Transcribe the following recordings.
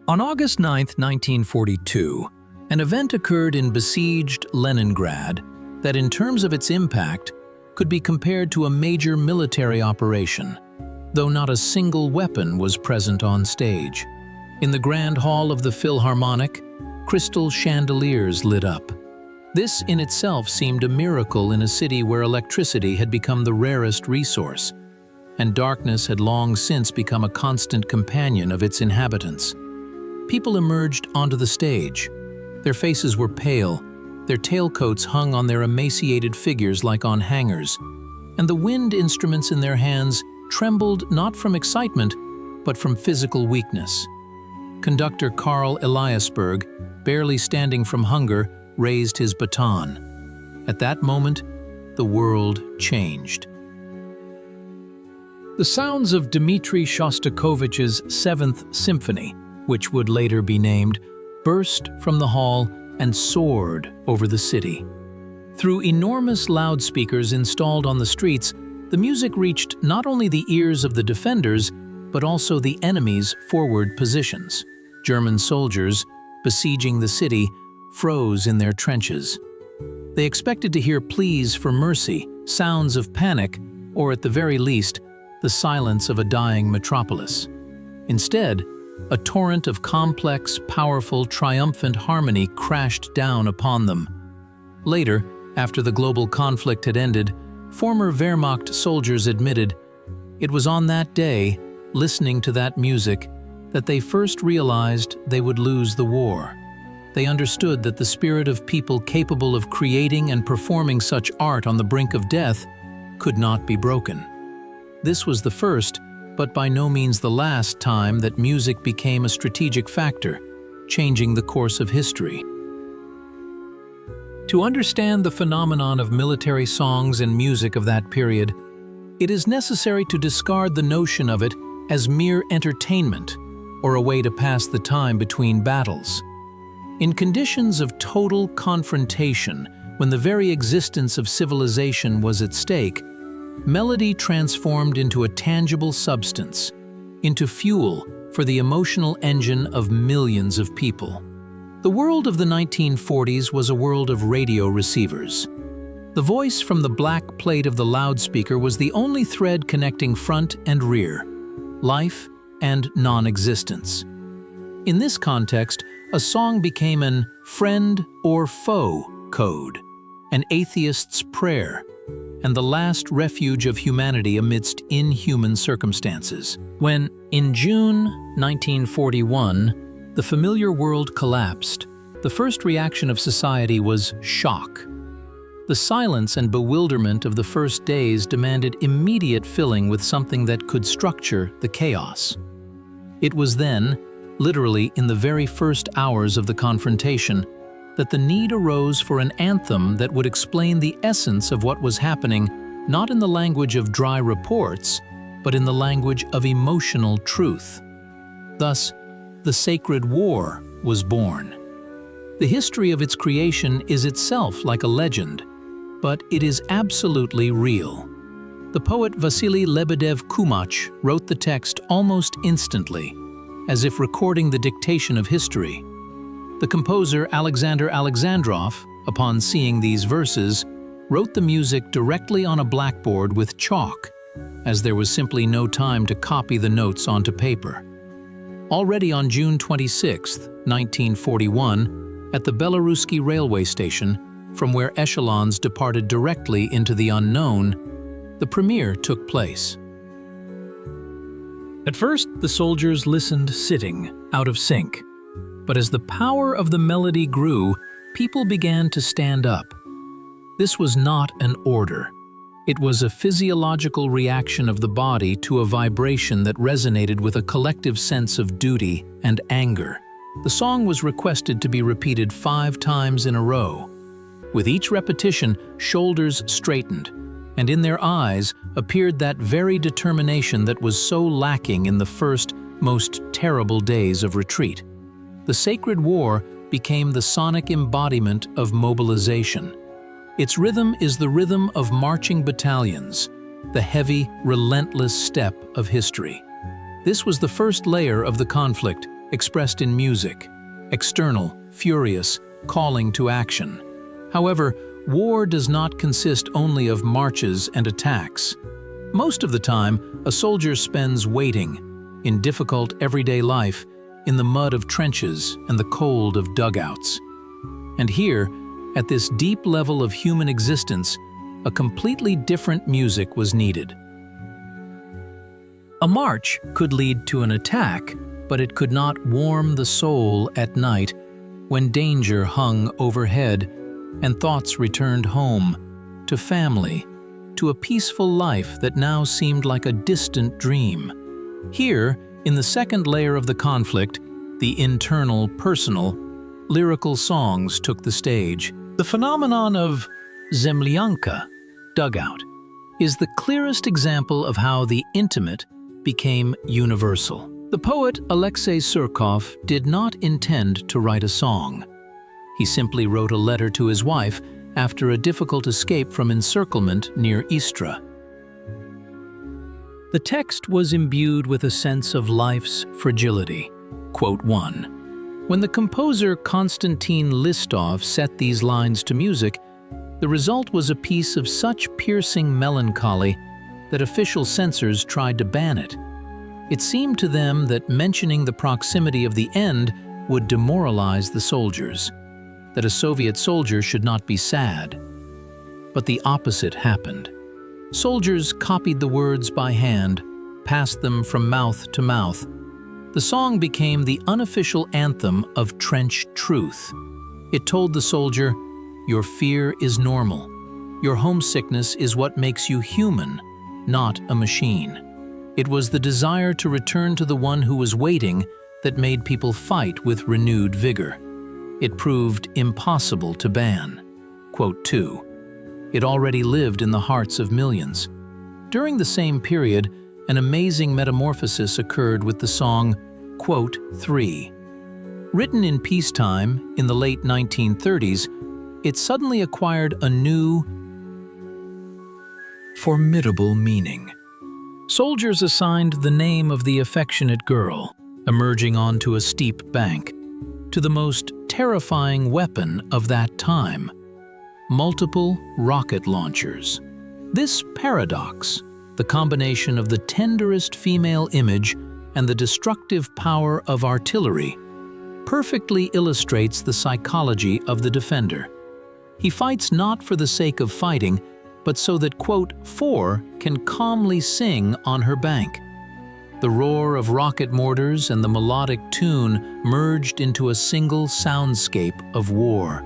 On August 9, 1942, an event occurred in besieged Leningrad that, in terms of its impact, could be compared to a major military operation, though not a single weapon was present on stage. In the grand hall of the Philharmonic, crystal chandeliers lit up. This in itself seemed a miracle in a city where electricity had become the rarest resource, and darkness had long since become a constant companion of its inhabitants. People emerged onto the stage. Their faces were pale, their tailcoats hung on their emaciated figures like on hangers, and the wind instruments in their hands trembled not from excitement, but from physical weakness. Conductor Karl Eliasberg, barely standing from hunger, raised his baton. At that moment, the world changed. The sounds of Dmitri Shostakovich's Seventh Symphony, which would later be named, burst from the hall and soared over the city. Through enormous loudspeakers installed on the streets, the music reached not only the ears of the defenders, but also the enemy's forward positions. German soldiers, besieging the city, froze in their trenches. They expected to hear pleas for mercy, sounds of panic, or at the very least, the silence of a dying metropolis. Instead, a torrent of complex, powerful, triumphant harmony crashed down upon them. Later, after the global conflict had ended, former Wehrmacht soldiers admitted, it was on that day, listening to that music, that they first realized they would lose the war. They understood that the spirit of people capable of creating and performing such art on the brink of death could not be broken. This was the first, but by no means the last time that music became a strategic factor, changing the course of history. To understand the phenomenon of military songs and music of that period, it is necessary to discard the notion of it as mere entertainment or a way to pass the time between battles. In conditions of total confrontation, when the very existence of civilization was at stake, melody transformed into a tangible substance, into fuel for the emotional engine of millions of people. The world of the 1940s was a world of radio receivers. The voice from the black plate of the loudspeaker was the only thread connecting front and rear, life and non-existence. In this context, a song became an friend or foe code, an atheist's prayer, and the last refuge of humanity amidst inhuman circumstances. When, in June 1941, the familiar world collapsed, the first reaction of society was shock. The silence and bewilderment of the first days demanded immediate filling with something that could structure the chaos. It was then, literally in the very first hours of the confrontation, that the need arose for an anthem that would explain the essence of what was happening, not in the language of dry reports, but in the language of emotional truth. Thus, the Sacred War was born. The history of its creation is itself like a legend, but it is absolutely real. The poet Vasily Lebedev-Kumach wrote the text almost instantly, as if recording the dictation of history. The composer Alexander Alexandrov, upon seeing these verses, wrote the music directly on a blackboard with chalk, as there was simply no time to copy the notes onto paper. Already on June 26, 1941, at the Belaruski railway station, from where echelons departed directly into the unknown, the premiere took place. At first, the soldiers listened sitting, out of sync. But as the power of the melody grew, people began to stand up. This was not an order. It was a physiological reaction of the body to a vibration that resonated with a collective sense of duty and anger. The song was requested to be repeated 5 times in a row. With each repetition, shoulders straightened, and in their eyes appeared that very determination that was so lacking in the first, most terrible days of retreat. The Sacred War became the sonic embodiment of mobilization. Its rhythm is the rhythm of marching battalions, the heavy, relentless step of history. This was the first layer of the conflict, expressed in music, external, furious, calling to action. However, war does not consist only of marches and attacks. Most of the time, a soldier spends waiting, in difficult everyday life, in the mud of trenches and the cold of dugouts. And here, at this deep level of human existence, a completely different music was needed. A march could lead to an attack, but it could not warm the soul at night when danger hung overhead and thoughts returned home, to family, to a peaceful life that now seemed like a distant dream. Here, in the second layer of the conflict, the internal, personal, lyrical songs took the stage. The phenomenon of zemlyanka, dugout, is the clearest example of how the intimate became universal. The poet Alexei Surkov did not intend to write a song. He simply wrote a letter to his wife after a difficult escape from encirclement near Istra. The text was imbued with a sense of life's fragility. Quote 1. When the composer Konstantin Listov set these lines to music, the result was a piece of such piercing melancholy that official censors tried to ban it. It seemed to them that mentioning the proximity of the end would demoralize the soldiers, that a Soviet soldier should not be sad. But the opposite happened. Soldiers copied the words by hand, passed them from mouth to mouth. The song became the unofficial anthem of trench truth. It told the soldier, "Your fear is normal. Your homesickness is what makes you human, not a machine." It was the desire to return to the one who was waiting that made people fight with renewed vigor. It proved impossible to ban. Quote 2. It already lived in the hearts of millions. During the same period, an amazing metamorphosis occurred with the song Quote 3. Written in peacetime in the late 1930s, it suddenly acquired a new, formidable meaning. Soldiers assigned the name of the affectionate girl, emerging onto a steep bank, to the most terrifying weapon of that time: multiple rocket launchers. This paradox, the combination of the tenderest female image and the destructive power of artillery, perfectly illustrates the psychology of the defender. He fights not for the sake of fighting, but so that, quote, 4 can calmly sing on her bank. The roar of rocket mortars and the melodic tune merged into a single soundscape of war.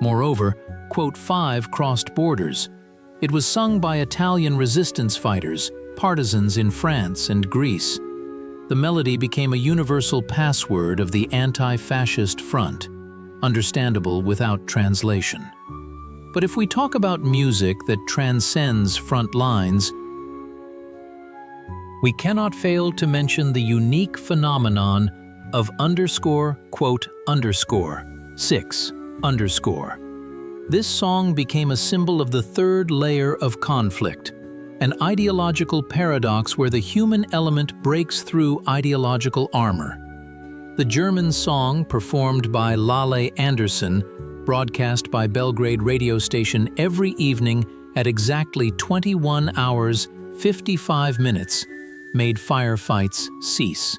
Moreover, quote 5 crossed borders. It was sung by Italian resistance fighters, partisans in France and Greece. The melody became a universal password of the anti-fascist front, understandable without translation. But if we talk about music that transcends front lines, we cannot fail to mention the unique phenomenon of quote 6. This song became a symbol of the third layer of conflict, an ideological paradox where the human element breaks through ideological armor. The German song, performed by Lale Anderson, broadcast by Belgrade radio station every evening at exactly 21 hours, 55 minutes, made firefights cease.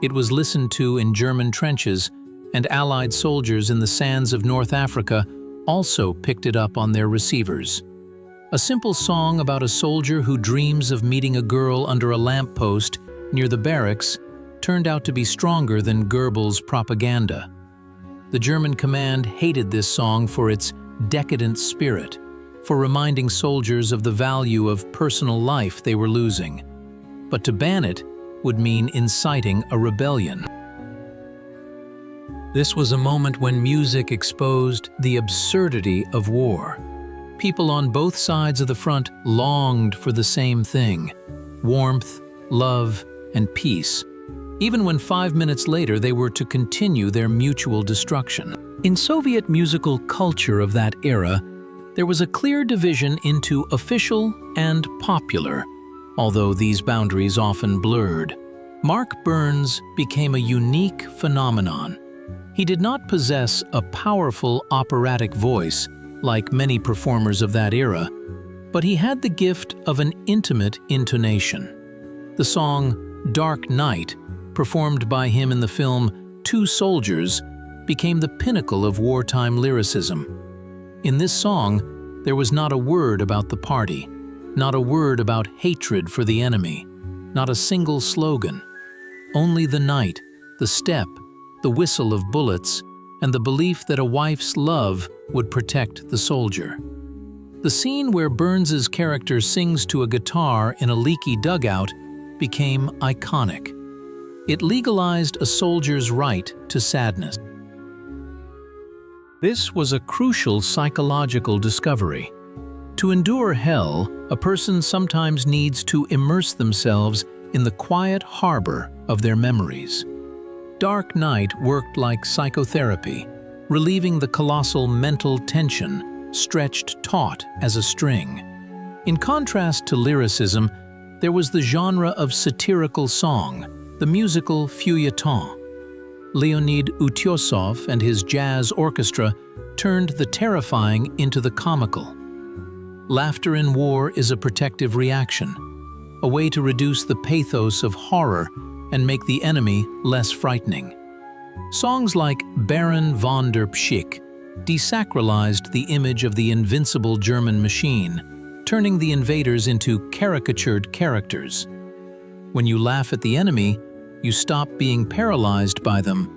It was listened to in German trenches, and Allied soldiers in the sands of North Africa also picked it up on their receivers. A simple song about a soldier who dreams of meeting a girl under a lamppost near the barracks turned out to be stronger than Goebbels' propaganda. The German command hated this song for its decadent spirit, for reminding soldiers of the value of personal life they were losing. But to ban it would mean inciting a rebellion. This was a moment when music exposed the absurdity of war. People on both sides of the front longed for the same thing: warmth, love, and peace, even when 5 minutes later they were to continue their mutual destruction. In Soviet musical culture of that era, there was a clear division into official and popular, although these boundaries often blurred. Mark Burns became a unique phenomenon. He did not possess a powerful operatic voice like many performers of that era, but he had the gift of an intimate intonation. The song "Dark Night," performed by him in the film Two Soldiers, became the pinnacle of wartime lyricism. In this song, there was not a word about the party, not a word about hatred for the enemy, not a single slogan. Only the night, the step, the whistle of bullets, and the belief that a wife's love would protect the soldier. The scene where Burns's character sings to a guitar in a leaky dugout became iconic. It legalized a soldier's right to sadness. This was a crucial psychological discovery. To endure hell, a person sometimes needs to immerse themselves in the quiet harbor of their memories. Dark Night worked like psychotherapy, relieving the colossal mental tension stretched taut as a string. In contrast to lyricism, there was the genre of satirical song, the musical feuilleton. Leonid Utyosov and his jazz orchestra turned the terrifying into the comical. Laughter in war is a protective reaction, a way to reduce the pathos of horror and make the enemy less frightening. Songs like Baron von der Pschick desacralized the image of the invincible German machine, turning the invaders into caricatured characters. When you laugh at the enemy, you stop being paralyzed by them.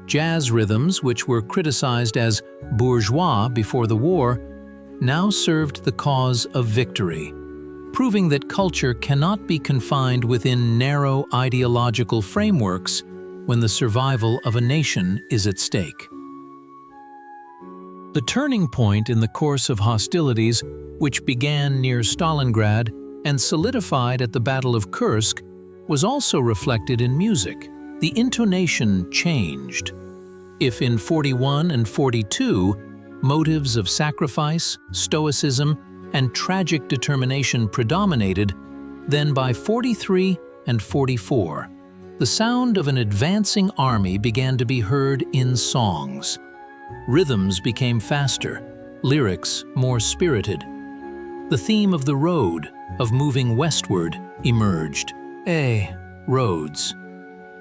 Jazz rhythms, which were criticized as bourgeois before the war, now served the cause of victory, proving that culture cannot be confined within narrow ideological frameworks when the survival of a nation is at stake. The turning point in the course of hostilities, which began near Stalingrad and solidified at the Battle of Kursk, was also reflected in music. The intonation changed. If in 41 and 42, motives of sacrifice, stoicism, and tragic determination predominated, then by 43 and 44, the sound of an advancing army began to be heard in songs. Rhythms became faster, lyrics more spirited. The theme of the road, of moving westward, emerged. Roads.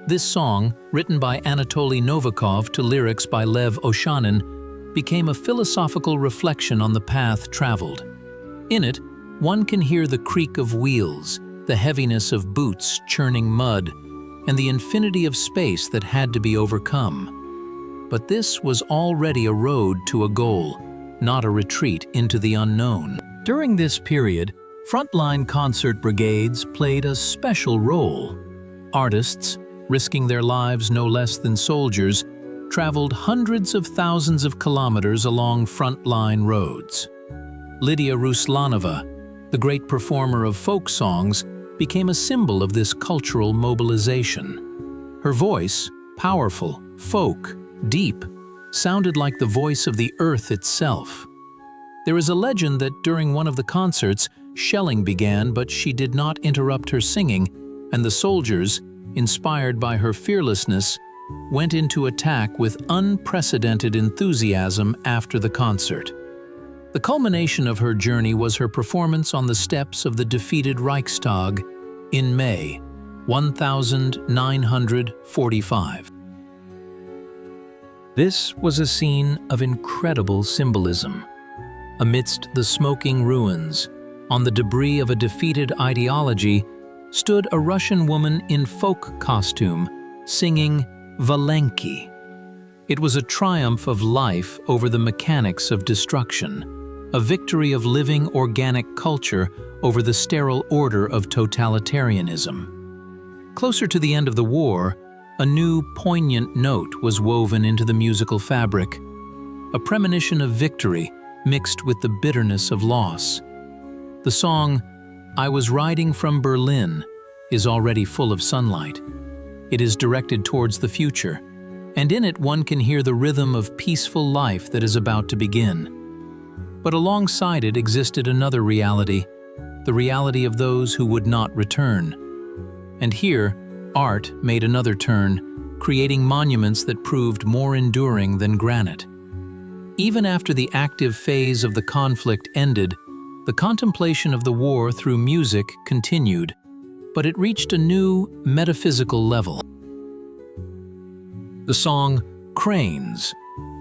This song, written by Anatoly Novikov to lyrics by Lev Oshanin, became a philosophical reflection on the path traveled. In it, one can hear the creak of wheels, the heaviness of boots churning mud, and the infinity of space that had to be overcome. But this was already a road to a goal, not a retreat into the unknown. During this period, frontline concert brigades played a special role. Artists, risking their lives no less than soldiers, traveled hundreds of thousands of kilometers along frontline roads. Lydia Ruslanova, the great performer of folk songs, became a symbol of this cultural mobilization. Her voice, powerful, folk, deep, sounded like the voice of the earth itself. There is a legend that during one of the concerts, shelling began, but she did not interrupt her singing, and the soldiers, inspired by her fearlessness, went into attack with unprecedented enthusiasm after the concert. The culmination of her journey was her performance on the steps of the defeated Reichstag in May 1945. This was a scene of incredible symbolism. Amidst the smoking ruins, on the debris of a defeated ideology, stood a Russian woman in folk costume, singing Valenki. It was a triumph of life over the mechanics of destruction, a victory of living organic culture over the sterile order of totalitarianism. Closer to the end of the war, a new poignant note was woven into the musical fabric, a premonition of victory mixed with the bitterness of loss. The song, "I Was Riding from Berlin," is already full of sunlight. It is directed towards the future, and in it one can hear the rhythm of peaceful life that is about to begin. But alongside it existed another reality, the reality of those who would not return. And here, art made another turn, creating monuments that proved more enduring than granite. Even after the active phase of the conflict ended, the contemplation of the war through music continued, but it reached a new metaphysical level. The song Cranes,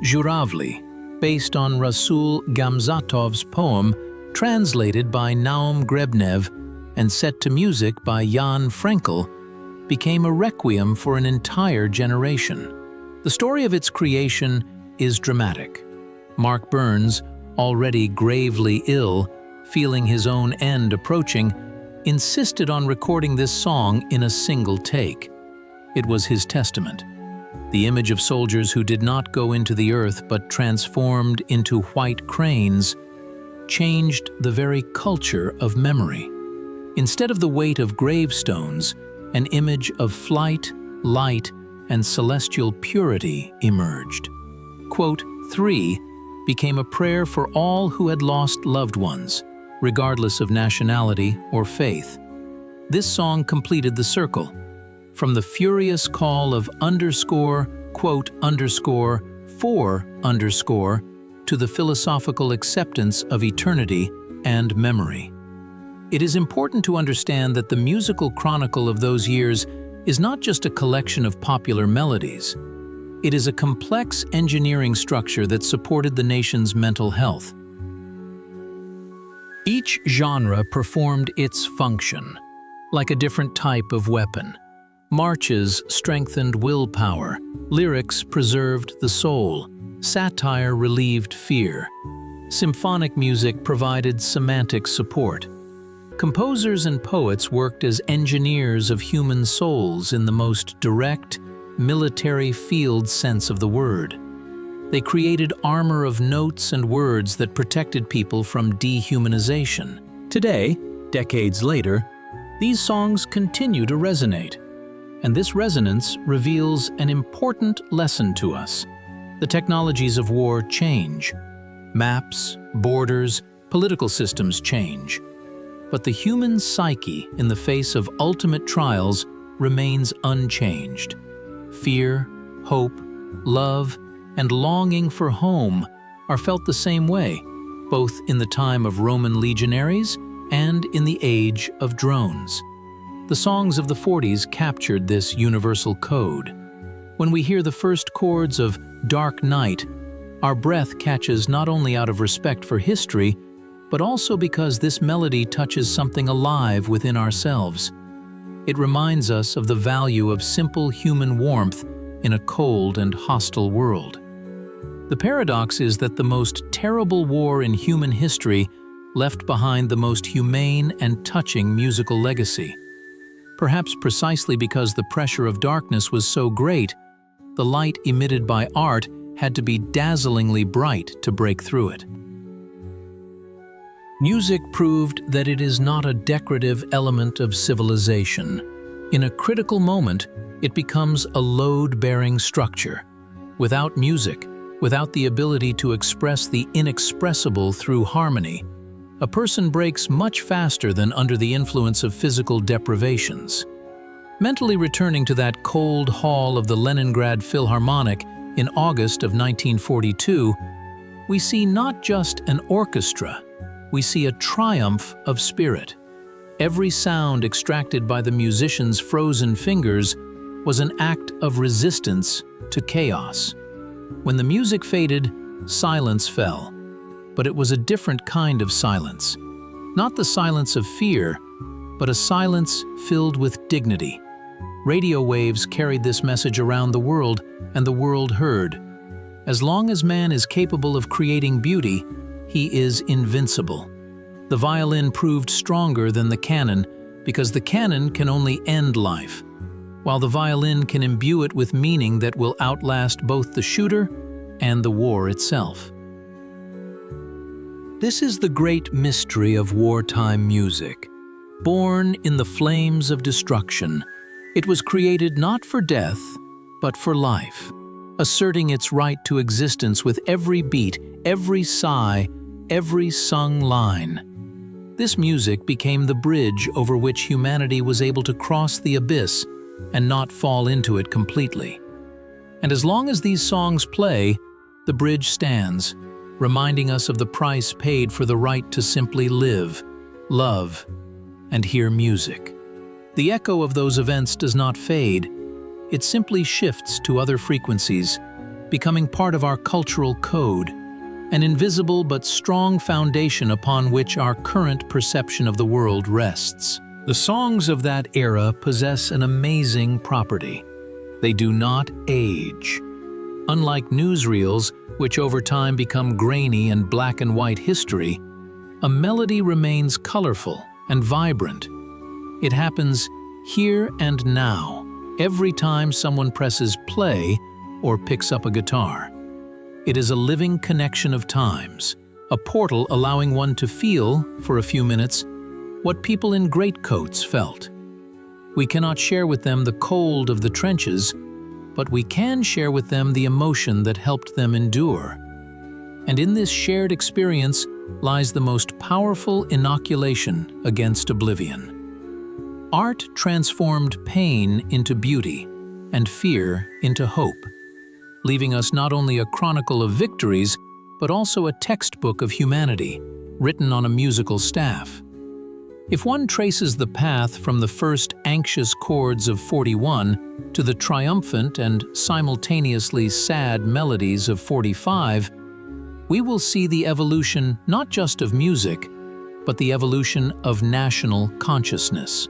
Zhuravli, based on Rasul Gamzatov's poem, translated by Naum Grebnev and set to music by Jan Frenkel, became a requiem for an entire generation. The story of its creation is dramatic. Mark Burns, already gravely ill, feeling his own end approaching, insisted on recording this song in a single take. It was his testament. The image of soldiers who did not go into the earth but transformed into white cranes changed the very culture of memory. Instead of the weight of gravestones, an image of flight, light, and celestial purity emerged. Quote 3 became a prayer for all who had lost loved ones, regardless of nationality or faith. This song completed the circle. From the furious call of quote _4 to the philosophical acceptance of eternity and memory. It is important to understand that the musical chronicle of those years is not just a collection of popular melodies. It is a complex engineering structure that supported the nation's mental health. Each genre performed its function, like a different type of weapon. Marches strengthened willpower, lyrics preserved the soul, satire relieved fear. Symphonic music provided semantic support. Composers and poets worked as engineers of human souls in the most direct, military field sense of the word. They created armor of notes and words that protected people from dehumanization. Today, decades later, these songs continue to resonate. And this resonance reveals an important lesson to us. The technologies of war change. Maps, borders, political systems change. But the human psyche in the face of ultimate trials remains unchanged. Fear, hope, love, and longing for home are felt the same way, both in the time of Roman legionaries and in the age of drones. The songs of the 40s captured this universal code. When we hear the first chords of Dark Night, our breath catches not only out of respect for history, but also because this melody touches something alive within ourselves. It reminds us of the value of simple human warmth in a cold and hostile world. The paradox is that the most terrible war in human history left behind the most humane and touching musical legacy. Perhaps precisely because the pressure of darkness was so great, the light emitted by art had to be dazzlingly bright to break through it. Music proved that it is not a decorative element of civilization. In a critical moment, it becomes a load-bearing structure. Without music, without the ability to express the inexpressible through harmony, a person breaks much faster than under the influence of physical deprivations. Mentally returning to that cold hall of the Leningrad Philharmonic in August of 1942, we see not just an orchestra, we see a triumph of spirit. Every sound extracted by the musicians' frozen fingers was an act of resistance to chaos. When the music faded, silence fell. But it was a different kind of silence. Not the silence of fear, but a silence filled with dignity. Radio waves carried this message around the world, and the world heard. As long as man is capable of creating beauty, he is invincible. The violin proved stronger than the cannon because the cannon can only end life, while the violin can imbue it with meaning that will outlast both the shooter and the war itself. This is the great mystery of wartime music. Born in the flames of destruction, it was created not for death, but for life, asserting its right to existence with every beat, every sigh, every sung line. This music became the bridge over which humanity was able to cross the abyss and not fall into it completely. And as long as these songs play, the bridge stands, reminding us of the price paid for the right to simply live, love, and hear music. The echo of those events does not fade, it simply shifts to other frequencies, becoming part of our cultural code, an invisible but strong foundation upon which our current perception of the world rests. The songs of that era possess an amazing property. They do not age. Unlike newsreels, which over time become grainy and black and white history, a melody remains colorful and vibrant. It happens here and now, every time someone presses play or picks up a guitar. It is a living connection of times, a portal allowing one to feel, for a few minutes, what people in greatcoats felt. We cannot share with them the cold of the trenches, but we can share with them the emotion that helped them endure. And in this shared experience lies the most powerful inoculation against oblivion. Art transformed pain into beauty and fear into hope, leaving us not only a chronicle of victories, but also a textbook of humanity, written on a musical staff. If one traces the path from the first anxious chords of 41 to the triumphant and simultaneously sad melodies of 45, we will see the evolution not just of music, but the evolution of national consciousness.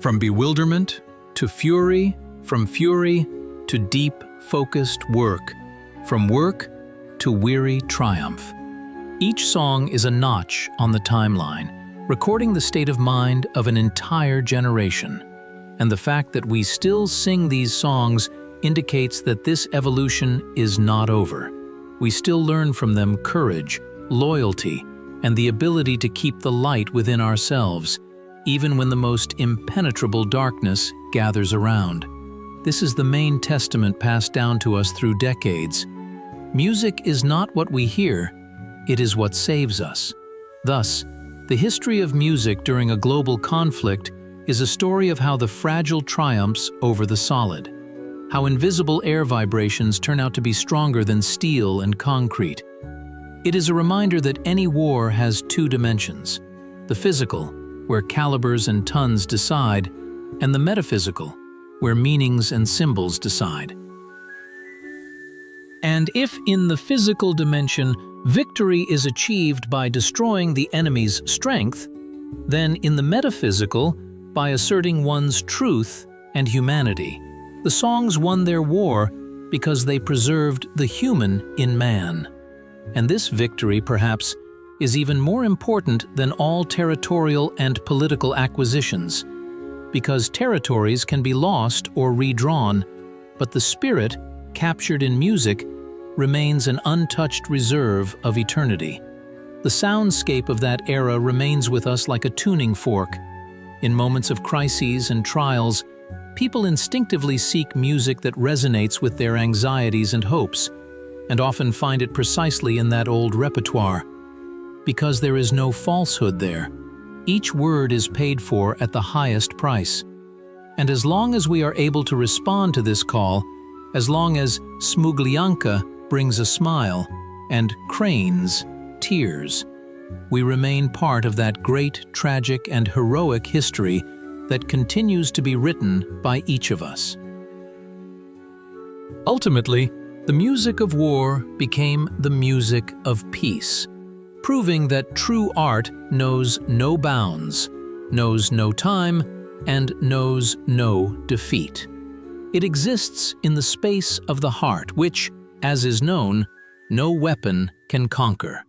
From bewilderment to fury, from fury to deep, focused work, from work to weary triumph. Each song is a notch on the timeline, recording the state of mind of an entire generation. And the fact that we still sing these songs indicates that this evolution is not over. We still learn from them courage, loyalty, and the ability to keep the light within ourselves, even when the most impenetrable darkness gathers around. This is the main testament passed down to us through decades. Music is not what we hear, it is what saves us. Thus, the history of music during a global conflict is a story of how the fragile triumphs over the solid, how invisible air vibrations turn out to be stronger than steel and concrete. It is a reminder that any war has two dimensions: the physical, where calibers and tons decide, and the metaphysical, where meanings and symbols decide. And if in the physical dimension victory is achieved by destroying the enemy's strength, then in the metaphysical, by asserting one's truth and humanity. The songs won their war because they preserved the human in man. And this victory, perhaps, is even more important than all territorial and political acquisitions, because territories can be lost or redrawn, but the spirit, captured in music, remains an untouched reserve of eternity. The soundscape of that era remains with us like a tuning fork. In moments of crises and trials, people instinctively seek music that resonates with their anxieties and hopes, and often find it precisely in that old repertoire. Because there is no falsehood there, each word is paid for at the highest price. And as long as we are able to respond to this call, as long as Smuglianka brings a smile and Cranes tears, we remain part of that great, tragic, and heroic history that continues to be written by each of us. Ultimately, the music of war became the music of peace, proving that true art knows no bounds, knows no time, and knows no defeat. It exists in the space of the heart, which, as is known, no weapon can conquer.